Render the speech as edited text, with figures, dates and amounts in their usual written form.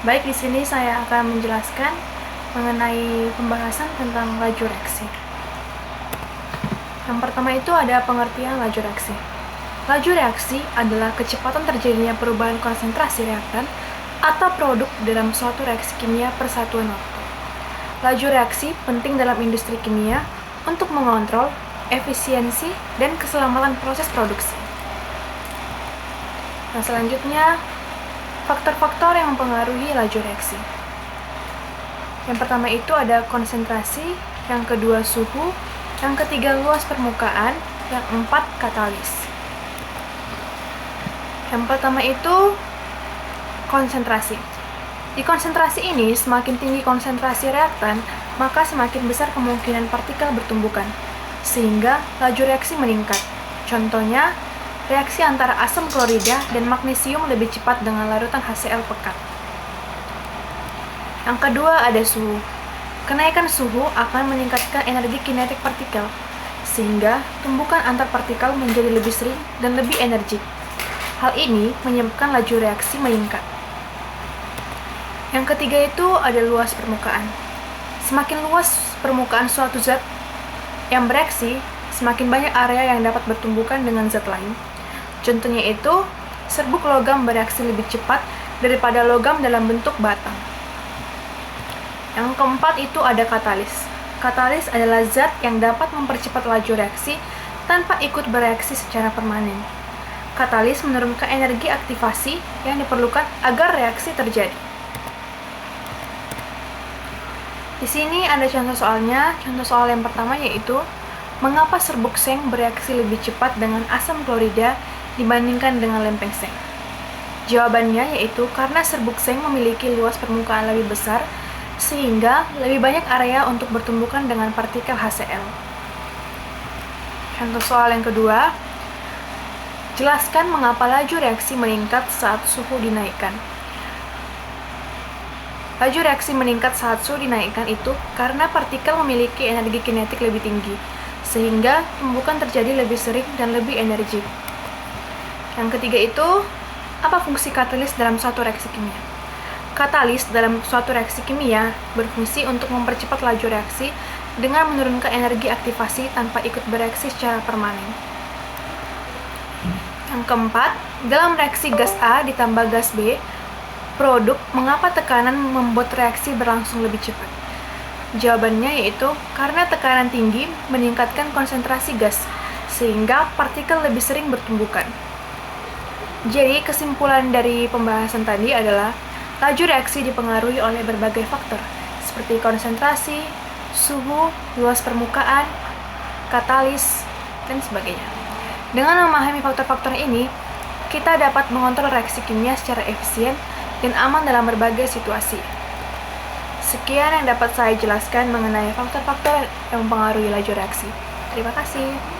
Baik, di sini saya akan menjelaskan mengenai pembahasan tentang laju reaksi. Yang pertama itu ada pengertian laju reaksi. Laju reaksi adalah kecepatan terjadinya perubahan konsentrasi reaktan atau produk dalam suatu reaksi kimia persatuan waktu. Laju reaksi penting dalam industri kimia untuk mengontrol efisiensi dan keselamatan proses produksi. Nah, selanjutnya, faktor-faktor yang mempengaruhi laju reaksi. Yang pertama itu ada konsentrasi, yang kedua suhu, yang ketiga luas permukaan, yang empat katalis. Yang pertama itu konsentrasi. Di konsentrasi ini, semakin tinggi konsentrasi reaktan, maka semakin besar kemungkinan partikel bertumbukan, sehingga laju reaksi meningkat. Contohnya, reaksi antara asam klorida dan magnesium lebih cepat dengan larutan HCl pekat. Yang kedua ada suhu. Kenaikan suhu akan meningkatkan energi kinetik partikel, sehingga tumbukan antar partikel menjadi lebih sering dan lebih energik. Hal ini menyebabkan laju reaksi meningkat. Yang ketiga itu ada luas permukaan. Semakin luas permukaan suatu zat yang bereaksi, semakin banyak area yang dapat bertumbukan dengan zat lain. Contohnya itu, serbuk logam bereaksi lebih cepat daripada logam dalam bentuk batang. Yang keempat itu ada katalis. Katalis adalah zat yang dapat mempercepat laju reaksi tanpa ikut bereaksi secara permanen. Katalis menurunkan energi aktivasi yang diperlukan agar reaksi terjadi. Di sini ada contoh soalnya. Contoh soal yang pertama yaitu, mengapa serbuk seng bereaksi lebih cepat dengan asam klorida dibandingkan dengan lempeng seng? Jawabannya yaitu karena serbuk seng memiliki luas permukaan lebih besar, sehingga lebih banyak area untuk bertumbukan dengan partikel HCl. Contoh soal yang kedua, jelaskan mengapa laju reaksi meningkat saat suhu dinaikkan. Laju reaksi meningkat saat suhu dinaikkan itu karena partikel memiliki energi kinetik lebih tinggi, sehingga tumbukan terjadi lebih sering dan lebih energik. Yang ketiga itu, apa fungsi katalis dalam suatu reaksi kimia? Katalis dalam suatu reaksi kimia berfungsi untuk mempercepat laju reaksi dengan menurunkan energi aktivasi tanpa ikut bereaksi secara permanen. Yang keempat, dalam reaksi gas A ditambah gas B, produk, mengapa tekanan membuat reaksi berlangsung lebih cepat? Jawabannya yaitu karena tekanan tinggi meningkatkan konsentrasi gas, sehingga partikel lebih sering bertumbukan. Jadi, kesimpulan dari pembahasan tadi adalah laju reaksi dipengaruhi oleh berbagai faktor, seperti konsentrasi, suhu, luas permukaan, katalis, dan sebagainya. Dengan memahami faktor-faktor ini, kita dapat mengontrol reaksi kimia secara efisien dan aman dalam berbagai situasi. Sekian yang dapat saya jelaskan mengenai faktor-faktor yang mempengaruhi laju reaksi. Terima kasih.